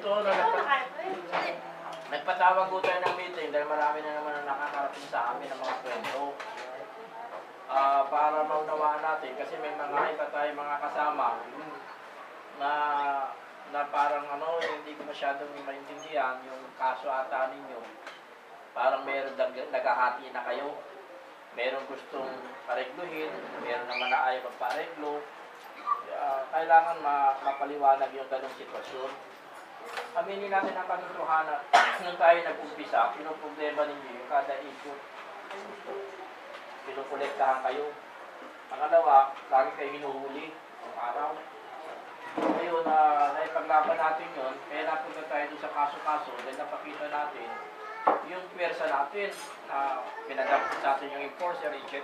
totoo na nagpatawag ko tayo ng meeting dahil marami na naman ang nakakarating sa amin ng mga kwento. Para maunawaan natin kasi may mga iba tayo mga kasama na parang hindi ko masyadong maintindihan yung kaso ata ninyo. Parang meron naghahati na kayo. Meron gustong paregluhin, meron naman na ayaw magpareglo. Kailangan mapaliwanag yung ganong sitwasyon. Aminin natin ang katotohanan. Nung tayo nag-umpisa, pinoproblema ninyo yung kada ikot. Pinukolektahan kayo. Pangalawa, lagi kayo hinuhuli ang araw. Ngayon, naipaglaban natin yun, kaya napunta tayo doon sa kaso-kaso dahil napakita natin yung pwersa natin na pinadampot sa atin yung enforcer, etc.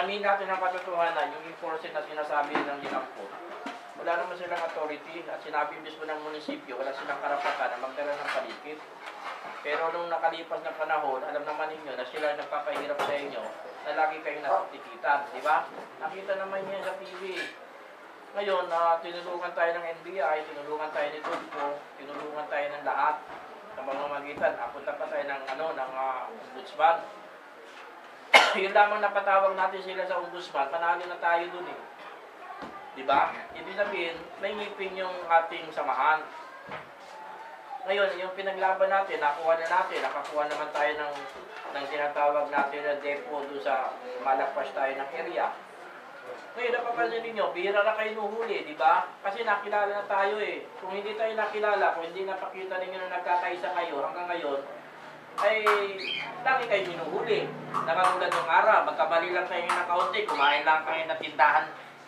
Amin natin ang katotohanan, yung enforcer na sinasabi ng dinampot. Wala naman silang authority at sinabi mismo ng munisipyo, wala silang karapatan na magdala ng palikid. Pero nung nakalipas na panahon, alam naman ninyo na sila nagpapahirap sa inyo na lagi kayong nasatikitan, di ba? Nakita naman niya sa TV. Ngayon, tinulungan tayo ng NBI, tinulungan tayo ni Tulfo, tinulungan tayo ng lahat sa pamamagitan. Apunta pa tayo ng ombudsman. Yun lamang napatawag natin sila sa ombudsman, panalo na tayo dun eh. Diba? Ibig sabihin, may ngipin yung ating samahan. Ngayon, yung pinaglaban natin, nakakuha naman tayo ng tinatawag natin na depo doon sa malagpas tayo ng area. Ngayon, napapansin ninyo, bihira na kayo nuhuli, di ba? Kasi nakilala na tayo eh. Kung hindi tayo nakilala, kung hindi napakita ninyo na nagkakaisa kayo hanggang ngayon, ay lagi kayo hinuhuli. Nakatulad ng araw, magkamali lang kayo ng kaunti, kumain lang kayo na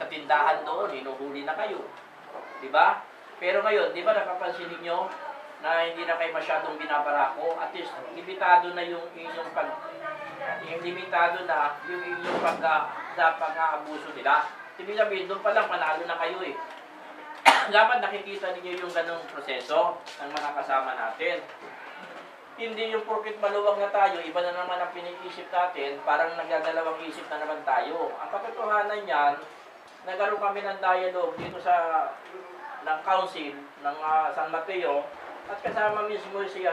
tindahan doon, hinuhuli na kayo. Di ba? Pero ngayon, di ba napapansin ninyo na hindi na kayo masyadong binabarako? At least, limitado na yung inyong pag-aabuso nila. Ibig sabihin, doon pa lang panalo na kayo eh. Dapat nakikita niyo yung ganong proseso ng mga kasama natin. Hindi yung porkit maluwag na tayo, iba na naman ang piniisip natin, parang nagdadalawang isip na naman tayo. Ang katotohanan niyan, nagkaroon kami ng dialogue dito sa council ng San Mateo at kasama mismo si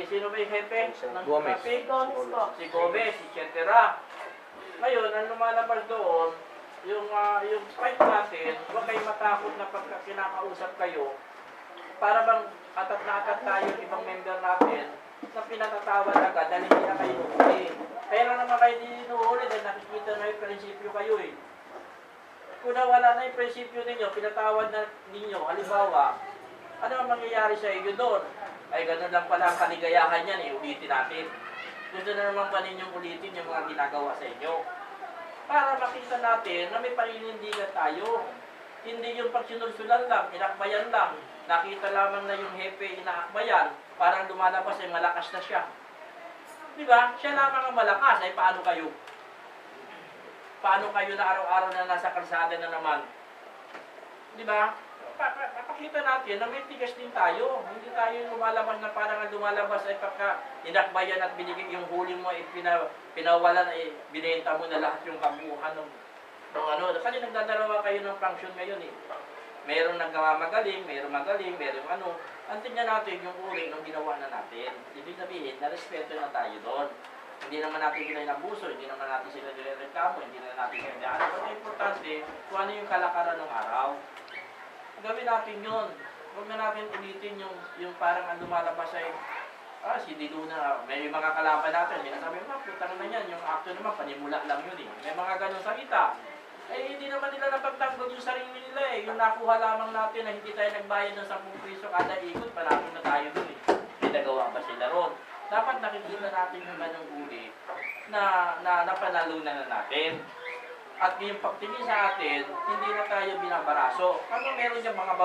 sino ba yung hepe? Gomez. Si Gomez, etc. Ngayon, ang lumalabas doon, yung fight natin, huwag kayo matakot na pagka kinakausap kayo, para bang atat na atat tayo ibang member natin na pinatatawad agad dahil hindi na kayo nuhuli. Kaya lang naman kayo hindi nuhuli dahil nakikita na yung prinsipyo kayo eh. Kung nawala na yung prinsipyo ninyo, pinatawad na ninyo, halimbawa, ano ang mangyayari sa iyo doon? Ay gano'n lang pala ang kaligayahan yan eh, ulitin natin. Gusto na naman ba ninyong ulitin yung mga ginagawa sa inyo? Para makita natin na may paninindigan tayo. Hindi yung pagsinulsulan lang, inakbayan lang. Nakita lamang na yung hepe inaakbayan, parang lumalabas ay malakas na siya. Di ba? Siya lamang ang malakas, ay paano kayo? Paano kayo na araw-araw na nasa kalsada na naman? Di ba? Papakita natin na may tigas din tayo. Hindi tayo lumalabas na parang lumalabas ay pagka inakbayan at binigay yung huli mo ay pinawalan ay binenta mo na lahat yung kabuuhan ng Kasi nagdadalawa kayo ng function ngayon eh. Mayroong nagmamagaling, mayroong magaling, mayroong Tingnan natin yung uri ng ginawa na natin. Ibig sabihin, na-respeto na tayo doon. Hindi naman natin sila inabuso, hindi naman natin sila nireklamo, hindi naman natin sila niyan. Pero importante, kung ano yung kalakaran ng araw. Gawin natin yun. Huwag na natin ulitin yung parang ang lumalabas ay, si Diluna, may mga kalaban natin. Sinasabi mo, putang na yan, yung acto naman, panimula lang yun eh. May mga ganun salita. Hindi naman nila napagtanggol yung sarili nila eh. Yung nakuha lamang natin na hindi tayo nagbayad ng 10 piso kada ikot, panalo na tayo dun eh. May nagawa ba sila ron? Dapat nakikita natin yung ganung uli na napanalunan na natin. At yung pagtingin sa atin, hindi na tayo binabaraso. Kung meron dyan mga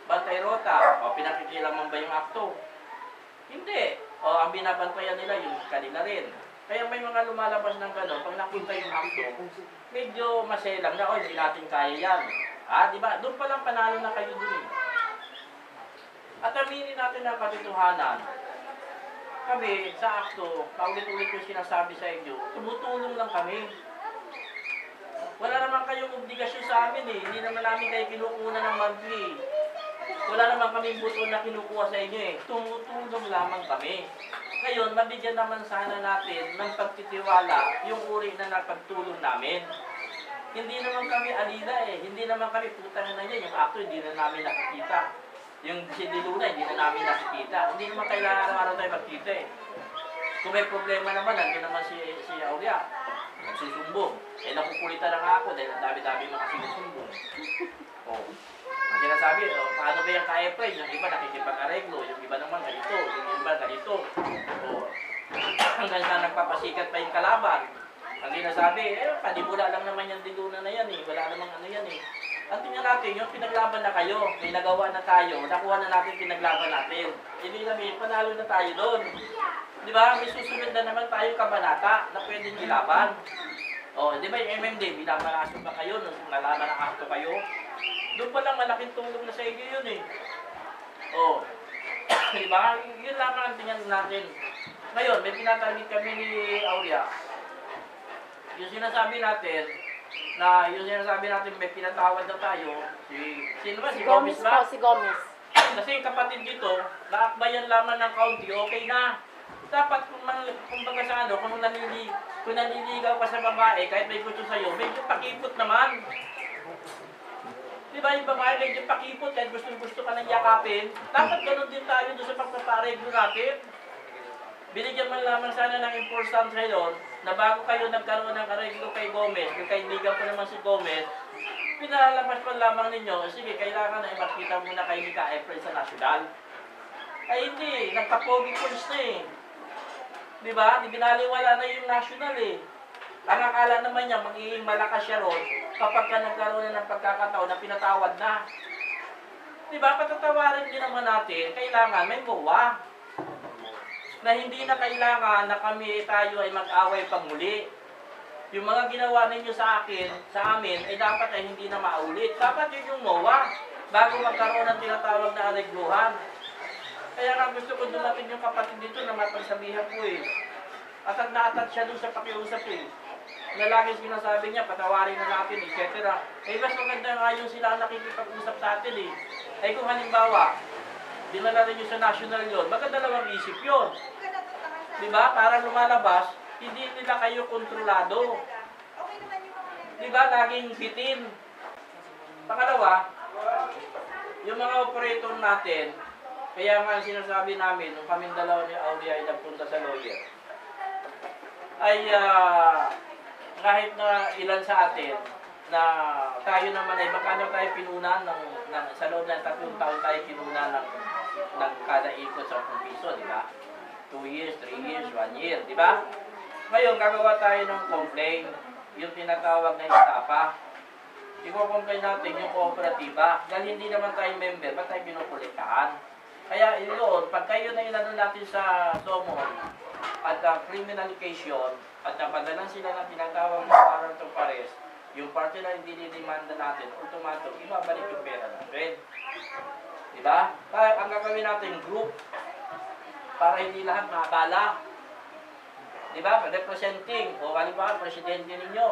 bantay rota, pinakikilang ba yung akto? Hindi. Ang binabantayan nila yung kanila rin. Kaya may mga lumalabas ng gano'n, pag nakita yung akto, medyo maselang na, hindi natin kaya yan. Di ba? Doon pa lang panalo na kayo dun eh. At aminin natin ang katotohanan. Kami, sa akto, paulit-ulit yung sinasabi sa inyo, tumutulong lang kami. Wala naman kayong obligasyon sa amin eh. Hindi naman namin kayo kinukuna ng monthly. Wala naman kaming buto na kinukuha sa inyo eh. Tumutulong lamang kami. Ngayon, mabigyan naman sana natin ng pagtitiwala yung uri na napagtulong namin. Hindi naman kami alila eh. Hindi naman kami putang na niya. Yung actor, hindi na namin nakikita. Yung si Diluna, hindi na namin nakikita. Hindi naman kailangan araw-araw tayo magkita eh. Kung may problema naman, nandun naman si Aurea. Nagsusumbong. Eh, nakukulitan na nga ako dahil ang dami-dami mga sinusumbong. Oh. Ang sinasabi, paano ba yung ka-Efrain? Yung iba nakikipag-areglo, yung iba naman ganito, yung iba ganito. Oh. Hanggang sa nagpapasikat pa yung kalaban. Ang sinasabi, panibula lang naman yung Diluna na yan eh. Wala namang ano yan eh. Ang tingnan natin, yung pinaglaban na kayo, may nagawa na tayo, nakuha na natin pinaglaban natin. Hindi namin, panalo na tayo doon. Di ba? May susunod na naman tayo kabanata na pwedeng ilaban. O, di ba yung MMD, binabaraso pa kayo nung nalaman ng akto kayo? Doon pa lang malaking tulong na sa inyo yun eh. O, di ba? Yun lamang ang tingnan natin. Ngayon, may pinatagit kami ni Aurea. Yung sinasabi natin, may pinatawad na tayo, sino ba? Si Gomez ba? Si Gomez. Kasi yung kapatid dito, naakbayan lamang ng county, okay na. Dapat kumbaga sa ano, kung naniligaw ka sa babae, kahit may gusto sa'yo, medyo pakipot naman. Di ba yung babae medyo pakipot, kahit gusto ka nang yakapin, dapat ganun din tayo doon sa pagpapareglo natin. Binigyan man lamang sana ng importance ngayon na bago kayo nagkaroon ng kareglo kay Gomez, kung kaibigan ko naman si Gomez, pinalabas pa lamang ninyo, sige, kailangan na makita muna kayo ni ka-Efrain sa nasyonal. Ay hindi, nagpa-pogi points na eh. Di ba? Binaliwala na yung national eh. Ang akala naman niya, magiging malakas siya ron kapag ka nagkaroon na ng pagkakataon na pinatawad na. Di ba? Patatawarin din naman natin, kailangan may MOA. Na hindi na kailangan na kami tayo ay mag-away pang muli. Yung mga ginawa ninyo sa amin, ay dapat ay hindi na maulit. Dapat yun yung MOA bago magkaroon ng tinatawag na aregluhan. Kaya nga gusto ko dumating yung kapatid dito na mapagsabihan ko eh. At na-attach siya dun sa pakiusap eh. Na lagi sinasabi niya, patawarin na natin, etc. Eh, mas maganda nga yung sila nakikipag-usap sa atin eh. Eh kung halimbawa, dinala rin nyo sa national yun, magandalawang isip yun. Diba? Para lumalabas, hindi nila kayo kontrolado. Diba? Laging bitin. Pangalawa, yung mga operator natin, kaya nga sinasabi namin, nung kaming dalawa ni Aurea ay nagpunta sa lawyer, ay kahit na ilan sa atin, na tayo naman ay makano tayo pinunan sa loob ng 3 taon tayo pinunan ng kada ikot sa 10 piso, di ba? 2 years, 3 years, 1 year, di ba? Ngayon, gagawa tayo ng complaint, yung tinatawag na estafa. I-complain natin yung kooperatiba, dahil hindi naman tayo member, ba't tayo pinukuliktahan? Kaya yun, pag kayo na inano natin sa SOMON at criminalization at napadalan sila ng tinatawag na warrant of arrest, yung party na hindi dinimanda natin, automatic, ibabalik yung pera natin. Diba? Kaya ang gagawin natin, group, para hindi lahat makakala. Diba? Representing, o halimbawa, presidente ninyo,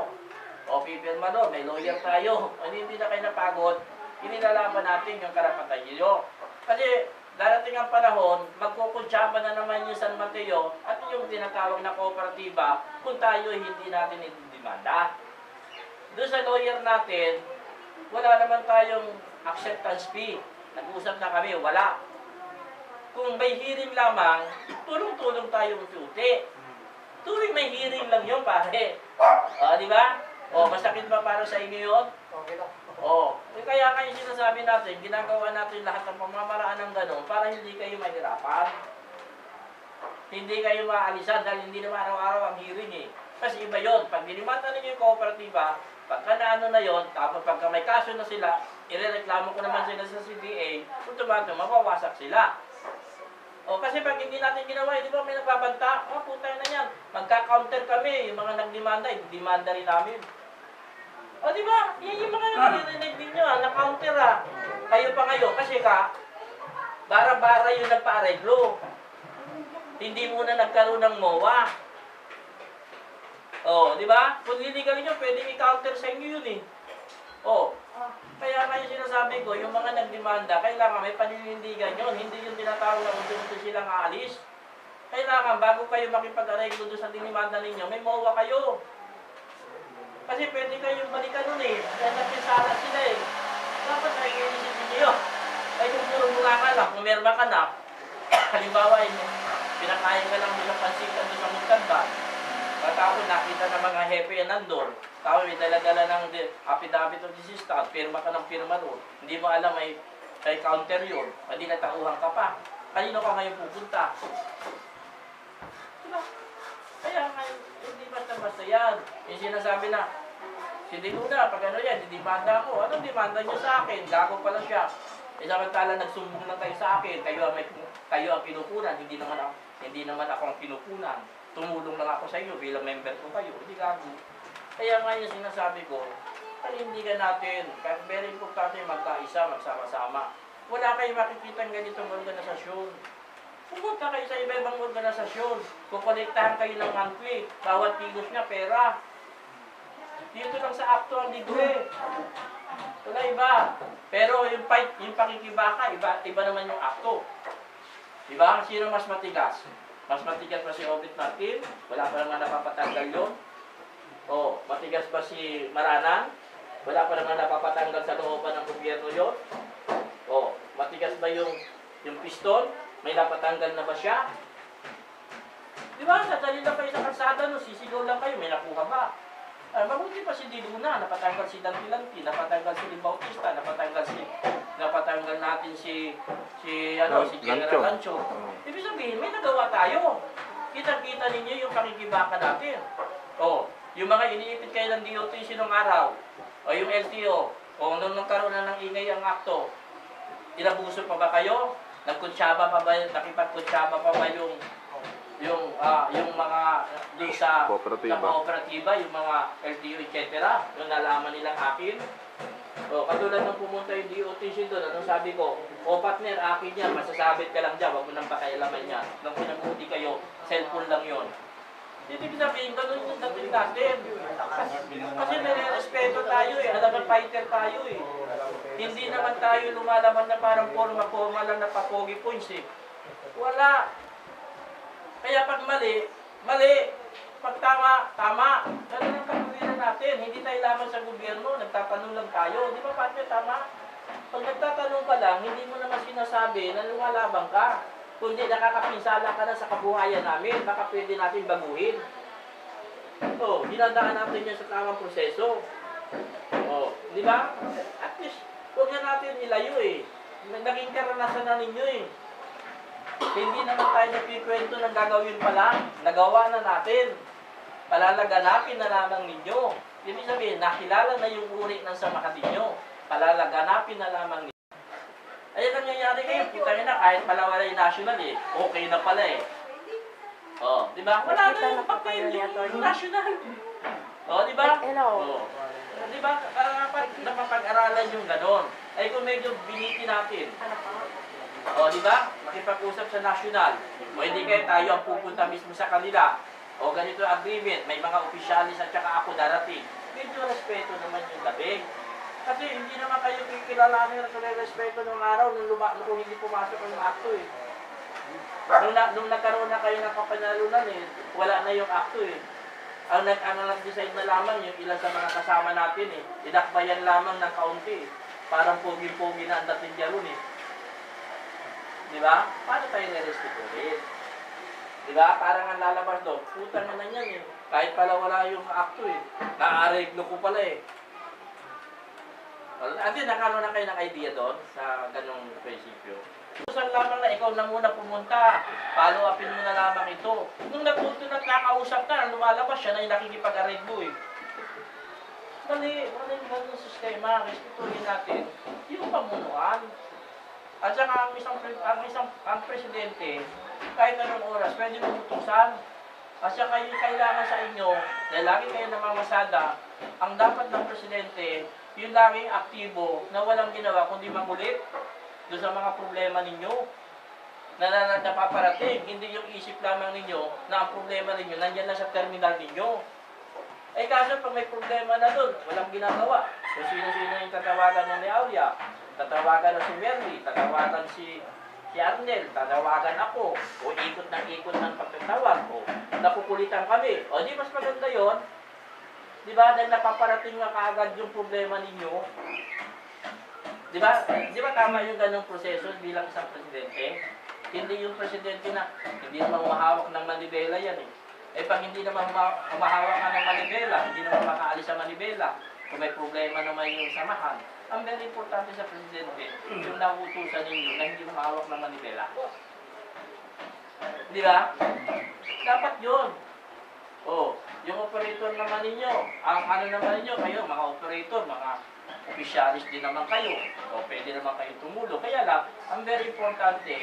o pipirma doon, may lawyer tayo, o hindi na kayo napagod, inilalaban natin yung karapatan nyo. Kasi, darating ang panahon, magkukuntsaba na naman yung San Mateo at yung tinatawag na kooperatiba kung tayo hindi natin ididimanda. Doon sa lawyer natin, wala naman tayong acceptance fee. Nag-usap na kami, wala. Kung may hearing lamang, tulong-tulong tayong tuti. Tuwing may hearing lang yun, pare. Di ba? Masakit ba para sa inyo yun? Okay lang. Kaya kayo sinasabi natin, ginagawa natin lahat ng pamamaraan ng gano'n para hindi kayo mahirapan. Hindi kayo maalisan dahil hindi naman araw-araw ang hearing eh. Kasi iba yun. Pag dinimanda ninyo yung kooperatiba, pagka naano na yun, tapos pagka may kaso na sila, irereklamo ko naman sila sa CBA, automatic mabawasak sila. Kasi pag hindi natin ginawa, di ba may nagbabanta? Putay na yan. Magka-counter kami, yung mga nagdemanda, demanda rin namin. Di ba? Yan yung mga narinig ninyo, na-counter Kayo pa ngayon, kasi bara-bara yung nagpa-areglo. Hindi muna nagkaroon ng MOA. Di ba? Kung hindi ka ninyo, pwedeng i-counter sa inyo yun eh. Kaya nga yung sinasabi ko, yung mga nagdemanda, kailangan may paninindigan yun. Hindi yung tinatawag na unti-unti silang aalis. Kailangan, bago kayo makipag-areglo doon sa dinimanda ninyo, may MOA kayo. Kasi pwede kayong balikan nun eh. Kaya napinsala sila eh. Dapat ay inisipin niyo. Ay kung puro mula ka lang, kung merma ka na, halimbawa, pinakain ka lang doon sa pansikan doon sa Muntalban. Pagkakon, nakita ng mga hepe yan nandun. Tapos may dala-dala ng affidavit of desistance, pirma ka ng pirma doon. Hindi mo alam may counter yun. Hindi natauhan ka pa. Kanino ka ngayon pupunta? Diba? Kaya ngayon, hindi basta-basta yan. Yung sinasabi na, si Luna, pag ano yan, didimanda ako. Anong demanda nyo sa akin? Gago pala siya. Samantala nagsumbong lang kayo sa akin, kayo ang kinukunan, hindi naman ako ang kinukunan. Tumulong lang ako sa iyo bilang member ko kayo, hindi gago. Kaya nga yung sinasabi ko, panindigan natin, very importante magkaisa, magsama-sama. Wala kayong makikita ng ganitong organisasyon. Pumunta kayo sa iba-ibang organisasyon, kukonektahan kayo ng monthly, bawat kilos niya pera. Dito lang sa akto ang libre. Wala iba. Pero yung fight, yung pakikibaka, iba naman yung akto. Diba? Sino mas matigas? Mas matigas ba si Obit Martin? Wala pa naman napapatanggal yun. O, matigas ba si Maranan? Wala pa naman napapatanggal sa looban ng gobyerno yun. O, matigas ba yung piston? May napatanggal na ba siya? Diba? Sadali lang kayo sa kalsada, no? Sisigaw lang kayo, may nakuha ba? Mabuti pa si Diluna, napatanggal si Dantilanti, napatanggal si Limbautista, napatanggal natin si General Lancho. Ibig sabihin, may nagawa tayo. Kita-kita ninyo yung pakikibaka natin. O, yung mga iniipit kayo ng DOTC nung araw, o yung LTO, o nung nagkaroon na ng ingay ang akto, inabuso pa ba kayo? Nagkunsyaba pa ba, nakipagkunsyaba pa ba yung mga doon sa kooperatiba, yung mga LTO, etc. Yung nalaman nilang akin. O, katulad nung pumunta yung DOTC doon, anong sabi ko? O partner, akin yan, masasabit ka lang dyan, wag mo nang pakialaman yan. Nung pinabuti kayo, cellphone lang yon. Hindi sabihin, ganun yung dating natin. Kasi nire-respeto tayo eh, alam na fighter tayo eh. Hindi naman tayo lumalaman na parang forma lang na papogi points eh. Wala. Kaya pag mali, mali. Pag tama, tama. Ganun ang kapagilan natin. Hindi tayo laban sa gobyerno, nagtatanong lang tayo. Di ba, partner, tama? Pag nagtatanong ka lang, hindi mo naman sinasabi na lumalaban ka. Kundi nakakapinsala ka na sa kabuhayan namin, baka pwede natin baguhin. So, dinadaan natin yan sa tamang proseso. O, di ba? At least, huwag na natin ilayo eh. Naging karanasan na ninyo eh. Hindi naman tayo napikwento ng gagawin pa lang. Nagawa na natin. Palalaganapin na lamang ninyo. Ibig sabihin, nakilala na yung uri ng samahan ninyo. Palalaganapin na lamang ninyo. Ayan ang nangyayari ngayon. Kita nyo na, kahit pala wala yung national eh. Okay na pala eh. O, di ba? Wala na yung papel yung national. O, di ba? O. Di ba? Dapat napapag-aralan yung ganon. Ay kung medyo biniti natin. O, di ba? Makipag-usap sa national. O, hindi kayo tayo ang pupunta mismo sa kanila. O, ganito agreement. May mga opisyalis at saka ako darating. Medyo respeto naman yung labing. Kasi hindi naman kayo kikilalanin sa respeto ng araw nung hindi pumasok ang akto eh. Nung nagkaroon na kayo ng kapanalunan eh, wala na yung akto eh. Ang nag-decide na lamang yung ilan sa mga kasama natin eh. Idakbayan lamang ng kaunti eh. Parang pogi-pogi na ang dating diyan eh. Di ba? Paano tayo na-respetuhin? Di ba? Parang ang lalabas doon, puta na yan eh. Kahit pala wala yung akto eh. Naareglo ko pala eh. Ate, nakaroon na kayo ng idea doon sa ganong prinsipyo. Saan lamang na ikaw na muna pumunta, follow upin mo na lamang ito. Nung napunto na kakausap ka, lumalabas siya na yung nakikipag-arreglo eh. Mali ganong sistema, respetuhin natin yung pamunuan. At saka ang presidente, kahit anong oras, pwede mamutusan. At saka yung kailangan sa inyo, dahil lagi kayo namamasada, ang dapat ng presidente, yung laging aktibo na walang ginawa kundi mangulit doon sa mga problema ninyo na napaparating. Hindi yung isip lamang ninyo na ang problema ninyo nandyan na sa terminal ninyo. Eh kaso pag may problema na doon, walang ginagawa. Kung sino-sino yung tatawagan ng ni Aulia, tatawagan na si Merly, tatawagan si Arnel, tatawagan ako, o ikot ng pagtatawag, o nakukulitan kami. O di mas maganda yon, di ba? Dahil napaparating na kaagad yung problema ninyo. Di ba? Di ba tama yung ganong proseso bilang isang presidente? Hindi yung presidente na hindi naman umahawak ng manibela yan eh. Eh pag hindi naman umahawak ka ng manibela, hindi naman makaalis sa manibela, kung may problema naman yung samahan, ang very importante sa presidente, yung nauutusan ninyo na hindi umahawak ng manibela. Di ba? Dapat yun. O, yung operator naman ninyo, ang ano naman ninyo, kayo, mga operator, mga officialis din naman kayo, o pwede naman kayo tumulong. Kaya lang, ang very importante,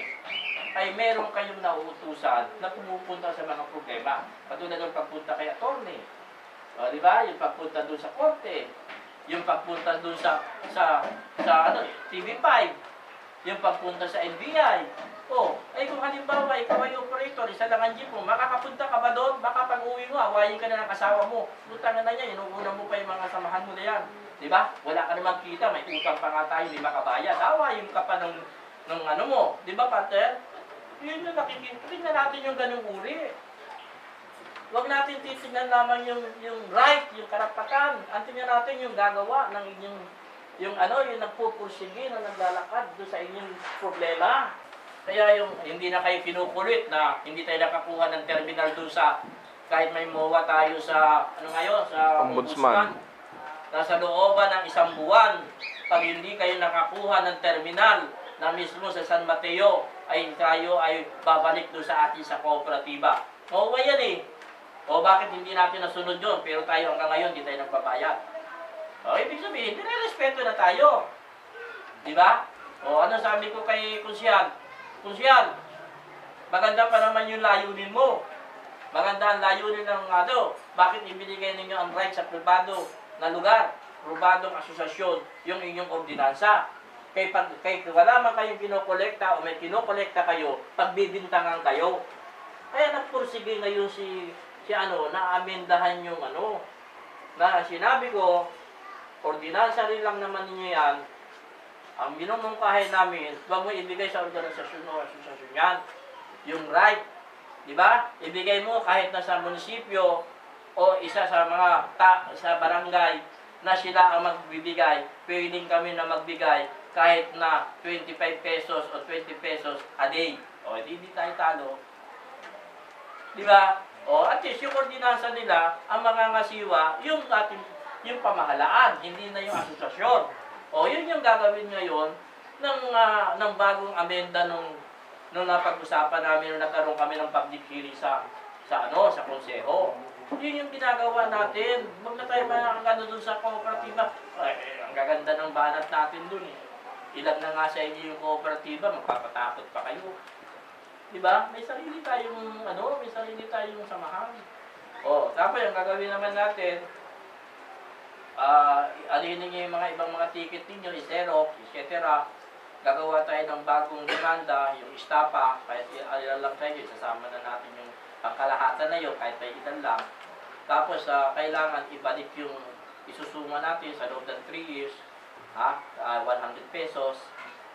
ay meron kayong nauutusan na pumupunta sa mga problema. Katulad ng pagpunta kay attorney. O, di ba? Yung pagpunta doon sa korte. Yung pagpunta doon sa TV5. Yung pagpunta sa NBI. O, ay kung halimbawa, ikaw ay operator, isa lang ang jeep mo, makakapunta ka ba doon? Baka pag uwi mo, awayin ka na ng asawa mo. Utangan na niya, inuuna mo pa yung mga samahan mo na yan. Di ba? Wala ka namang kita, may utang pa nga tayo, hindi makabayad. Awayin ka pa ng ano mo. Di ba, Pater? Yun yung nakikita. Tingnan natin yung ganung uri. Huwag natin titignan lamang yung right, yung karapatan. Ang tingnan natin yung gagawa ng inyong, yung nagpupursige na naglalakad doon sa inyong problema. Kaya yung hindi na kayo kinukulit na hindi tayo nakakuha ng terminal doon sa, kahit may MOA tayo sa, sa Ombudsman. Nasa looban ng 1 buwan, pag hindi kayo nakakuha ng terminal na mismo sa San Mateo, ay tayo ay babalik doon sa atin sa kooperatiba. MOA yan eh. O bakit hindi natin nasunod yun, pero tayo hanggang ngayon hindi tayo nagbabayad? O ibig sabihin, nire-respeto na tayo. Di ba? O ano sabi ko kay Kunsyal? Kunsyal, maganda pa naman yung layunin mo. Maganda ang layunin ng bakit ibinigay ninyo ang right sa pribado na lugar, pribadong asosasyon, yung inyong ordinansa. Kay wala man kayong kinokolekta o may kinokolekta kayo, pagbibintangan kayo. Kaya nagpursige ngayon si na-amendahan yung na sinabi ko, ordinansa rin lang naman ninyo yan, ang minumungkahin namin, huwag mo ibigay sa organisasyon o asosasyon yan. Yung right, di ba? Ibigay mo kahit na sa munisipyo o isa sa mga sa barangay na sila ang magbibigay, pwedeng kami na magbigay kahit na 25 pesos o 20 pesos a day. O, hindi tayo talo. Di ba? O, at least yung ordinansa nila, ang mangangasiwa, yung pamahalaan, hindi na yung asosasyon. O, yun yung gagawin ngayon ng bagong amenda nung napag-usapan namin, nung nagkaroon kami ng public hearing sa konseho. Yun yung ginagawa natin. Huwag na tayo makakagano dun sa kooperatiba. Ay, ang gaganda ng banat natin dun eh. Ilan na nga sa inyo yung kooperatiba, magpapatakot pa kayo. Diba? May sarili tayong samahan. O, tapos yung gagawin naman natin, alinin nyo yung mga ibang mga ticket ninyo, Xerox, etc. Gagawa tayo ng bagong demanda, yung istapa, kahit ilan lang tayo, sasama na natin yung pangkalahatan na yun, kahit may ilan lang. Tapos, kailangan ibalik yung isusuma natin sa loob ng 3 years, 100 pesos,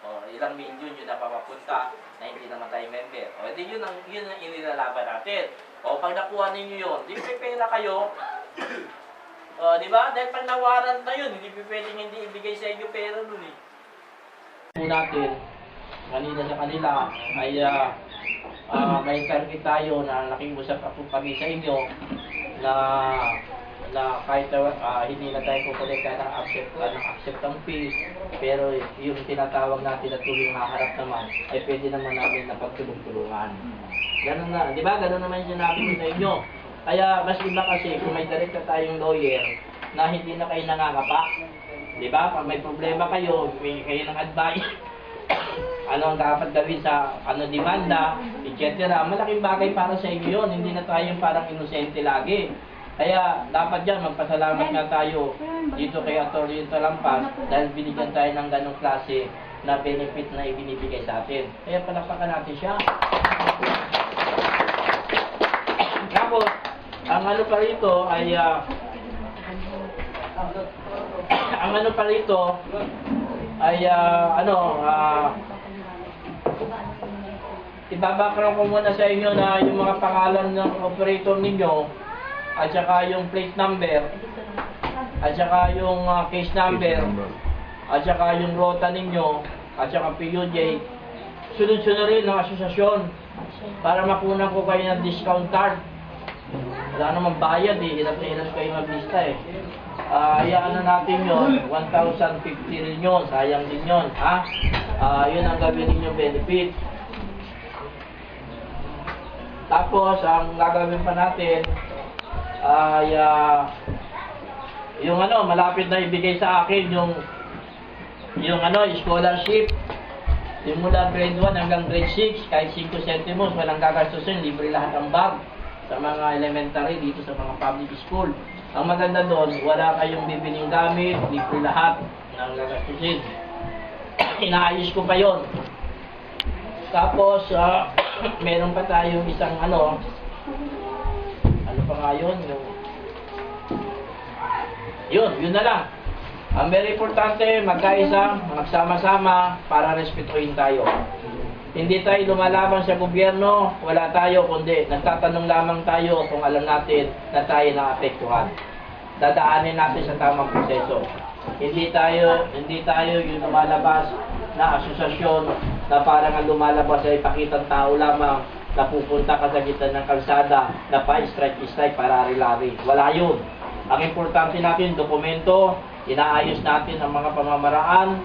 o ilang milyon yun na papapunta na hindi naman tayo member. O, hindi yun ang inilalaban natin. O, pag nakuha ninyo yun, di may pera kayo. O, di ba? Dahil pag nawarrant na yun, hindi pwedeng hindi ibigay sa inyo pera nun eh. Po natin, kanina sa kanila, ay may target tayo na nakiusap ako kami sa inyo na kahit hindi na tayo kukolekta ng acceptance fees, pero yung tinatawag natin na tuwing haharap naman, ay pwede naman namin na pagtulong-tulungan. Ganun na, di ba? Ganun naman yung sinabi ko sa inyo. Kaya mas iba kasi kung may direkta tayong lawyer na hindi na kayo nangangapa. Di ba? Pag may problema kayo, may kayo ng advice. Ano ang dapat gawin sa demanda, etc. Malaking bagay para sa inyo yun. Hindi na tayo parang inosente lagi. Kaya dapat dyan, magpasalamat nga tayo dito kay Atty. Talampas dahil binigyan tayo ng ganong klase na benefit na ibinibigay sa atin. Kaya palakpakan natin siya. Tapos, ang pa rito ay ang ano pa rito ay ibabackground ko muna sa inyo na yung mga pangalan ng operator ninyo at saka yung plate number at saka yung case number at saka yung rota ninyo at saka PUJ. Sunod-sunod rin ng asosasyon para makunan ko kayo ng discount card. Wala namang bayad eh, hirap na hirap kayo maglista eh. Hayaan na natin yun, 1,050 rin yun, sayang din yun, ha? Yun ang gawin ninyong benefit. Tapos, ang gagawin pa natin ay yung malapit na ibigay sa akin yung scholarship. Yung mula grade 1 hanggang grade 6, kahit 5 centimos, walang gagastusin, libre lahat ang bag sa mga elementary dito sa mga public school. Ang maganda doon, wala kayong bibiling gamit, libre lahat ng gagastusin. Inaayos ko pa yon. Tapos, meron pa tayong isang ano pa nga yun? Yun na lang. Ang very importante, magkaisa, magsama-sama para respetuhin tayo. Hindi tayo lumalaban sa gobyerno, wala tayo, kundi nagtatanong lamang tayo kung alam natin na tayo naapektuhan. Dadaanin natin sa tamang proseso. Hindi tayo yung lumalabas na asosasyon na parang ang lumalabas ay pakitang tao lamang na pupunta ka sa gitna ng kalsada na pa-strike para ari-lari. Wala yun. Ang importante natin, dokumento, inaayos natin ang mga pamamaraan,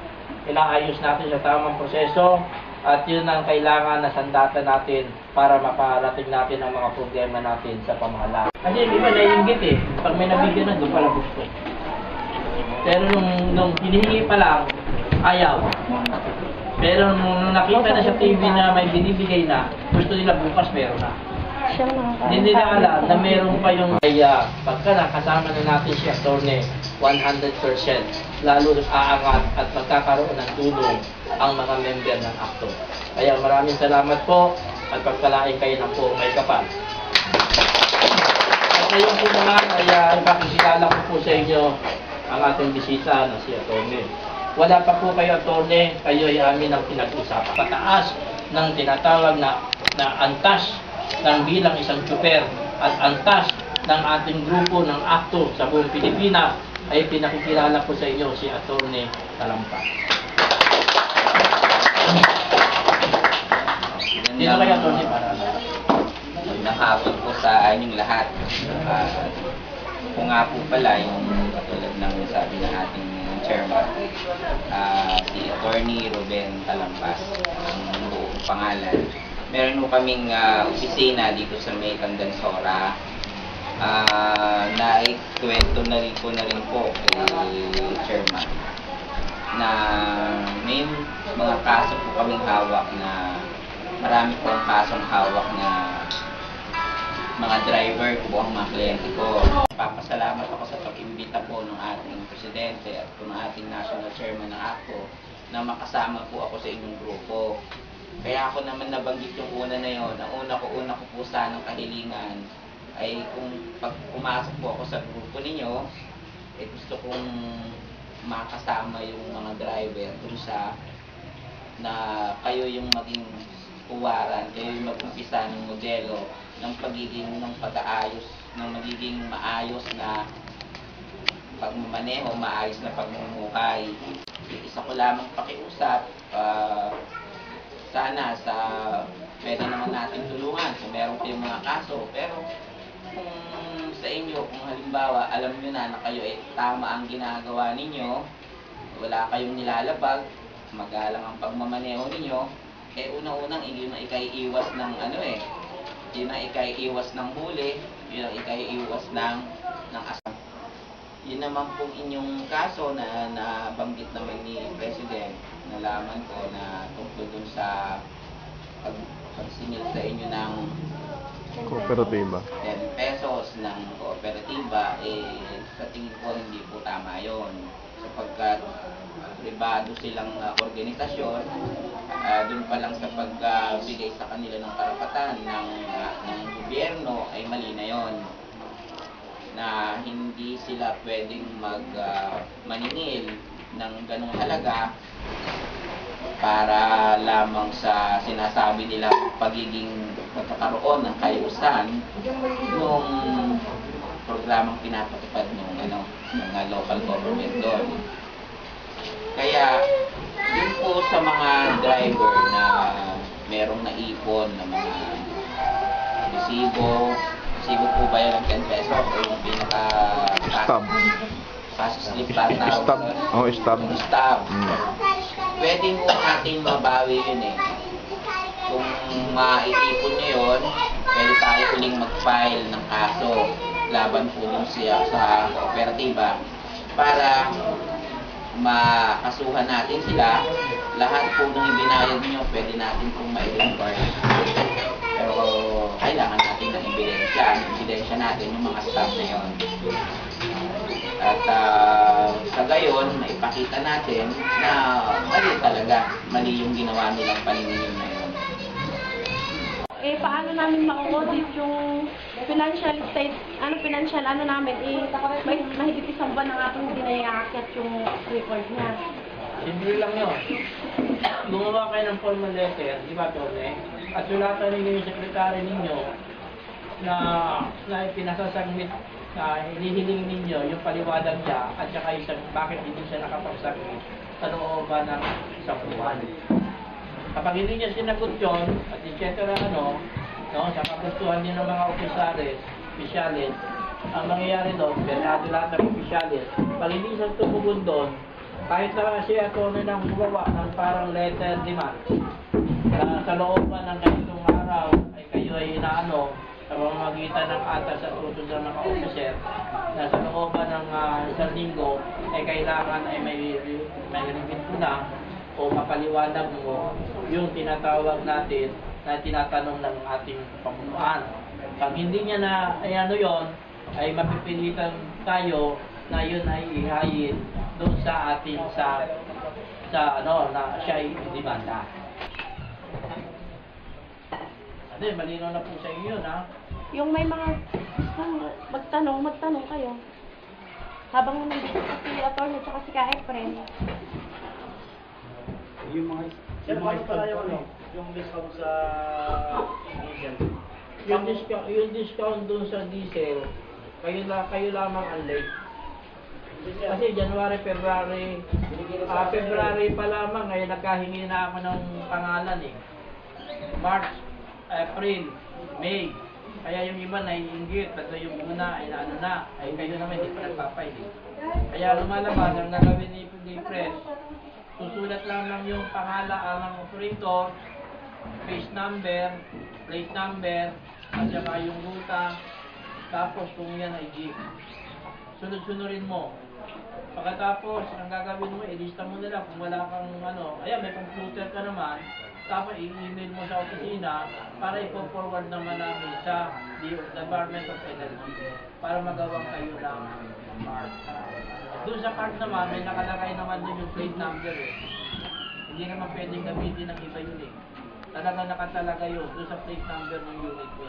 inaayos natin sa tamang proseso, at yun ang kailangan na sandata natin para maparating natin ang mga problema natin sa pamahalaan. Kasi iba naiinggit eh, pag may nabigyan na, doon pala gusto. Pero nung hinihingi pa lang, ayaw. Pero nung nakita na sa TV na may binibigay na, gusto nila bukas meron na. Hindi nila alam na meron pa yung pagka nakasama na natin si Atty. 100%, lalo aangat at magkakaroon ng tulong ang mga member ng ACTO. Kaya maraming salamat po at pagpalain kayo ng po may kapal. At ngayon po naman ay ipakikilala ko po sa inyo ang ating bisita na si Atty. Wala pa po kayo, Atty., kayo ay amin ang pinag-usapan. Pataas ng tinatawag na antas ng bilang isang tsuper at antas ng ating grupo ng ACTO sa buong Pilipinas ay pinakikilala ko sa inyo si Atty. Talampas. Dito kayo, Atty. para Magandang hapon po sa inyong lahat. Kung nga po pala yung katulad ng sabi ng ating chairman, si Atty. Ruben Talampas ang buong pangalan. Meron po kaming opisina dito sa may Candansora. Naikwento na rin po kay chairman na may mga kaso po kaming hawak na marami pong kasong hawak na mga driver ko po ang mga kliyente ko. Papasalamat ako sa pag-imbita po ng ating presidente at po ng ating national chairman ng ACTO na makasama po ako sa inyong grupo. Kaya ako naman nabanggit yung una na yon. Ang una ko po sanang kahilingan ay kung pag pumasok po ako sa grupo ninyo, gusto kong makasama yung mga driver dun sa na kayo yung maging uwaran, kayo yung mag-umpisa ng modelo ng pagiging ng pag-aayos, ng magiging maayos na pagmamaneho, maayos na pagmumuhay. Isa ko lamang pakiusap, sana sa pwede naman natin tulungan kung meron kayong mga kaso, pero kung sa inyo, kung halimbawa alam nyo na kayo ay tama ang ginagawa ninyo, wala kayong nilalabag, magalang ang pagmamaneho ninyo, unang-unang yun ang ikaiiwas ng yun ang ikaiiwas ng huli, yun ang ikaiiwas ng asam. Yun naman pong inyong kaso na nabanggit naman ni President, nalaman ko na tungkol dun sa pagsingil sa inyo ng kooperatiba 10 pesos ng kooperatiba, sa tingin ko hindi po tama yun. Sapagkat pribado silang organisasyon, dun pa lang sa pagbigay sa kanila ng karapatan ng gobyerno ay mali na yon. na hindi sila pwedeng maningil ng ganong halaga para lamang sa sinasabi nila pagiging pagkakaroon ng kayusan nung programang pinapatupad ng mga local government doon. Kaya yun po sa mga driver na merong naipon na mga resibo po ba yan ng 10 pesos o yung pinaka Stub. pass slip pa tawag Stub. doon? Oh, stub. Stub. Pwede mo natin mabawi yun eh. Kung maiipon nyo yun, pwede tayo uling mag-file ng kaso laban po dun siya sa kooperatiba para makasuhan natin sila. Lahat po ng ibinayad nyo, pwede natin pong ma-reimburse. Pero kailangan natin ng ebidensya natin yung mga staff na yun. At sa gayon, maipakita natin na mali yung ginawa nilang paniningil na yun. Paano namin ma-audit yung financial namin, mahigit isang buwan na nga pong hindi naiakyat yung record niya. Simple lang yun. Gumawa kayo ng formal letter, di ba, Tone? At sulatan ninyo yung sekretary ninyo na pinasasubmit na hinihiling ninyo yung paliwanag niya at saka isang bakit hindi siya nakapagsubmit sa looban ng isang buwan. Kapag hindi niya sinagot yun, at etc. Sa kagustuhan din ng mga opisyalis, ang mangyayari doon, ganado lahat ng opisyalis, pag hindi siya tumugon doon, kahit na siya nang gumawa ng parang letter demand, sa looban ng ganitong araw, ay kayo ay inaano, sa pamamagitan ng atas at utos ng mga officer, na sa looban ng isang linggo, ay kailangan ay may review po na o mapaliwanag mo yung tinatawag natin na tinatanong ng ating pamunuan. Pag hindi niya na yon, ay mapipilitan tayo na yun ay ihayin doon sa atin na siya ay demanda. Malinaw na po sa inyo yun, ha? Yung may mga magtanong kayo. Habang nandito si attorney at si ka-Efren. Sir, paano pala yung discount sa diesel? Yung discount dun sa diesel, kayo lamang ang late. Kasi January, February pa lamang ngayon nagkahingi na ako ng pangalan eh. March, April, May. Kaya yung iba naiinggit, at yung una ay ay kayo naman hindi pa nagpapail eh. Kaya lumalabas ang nagawin ni Press, susulat lang yung pangalan ng operator, face number, plate number, at saka yung ruta, tapos kung yan ay jeep. Sunod-sunurin mo. Pagkatapos, ang gagawin mo, ilista mo nila kung wala kang ayan, may computer ka naman, tapos i-email mo sa opisina para ipo-forward naman namin sa Department of Energy para magawang kayo ng card. Doon sa card naman, may nakalagay naman din yung plate number eh. Hindi naman pwedeng gamitin ng iba yun eh. Talaga nakatalaga yun doon sa plate number ng unit ko.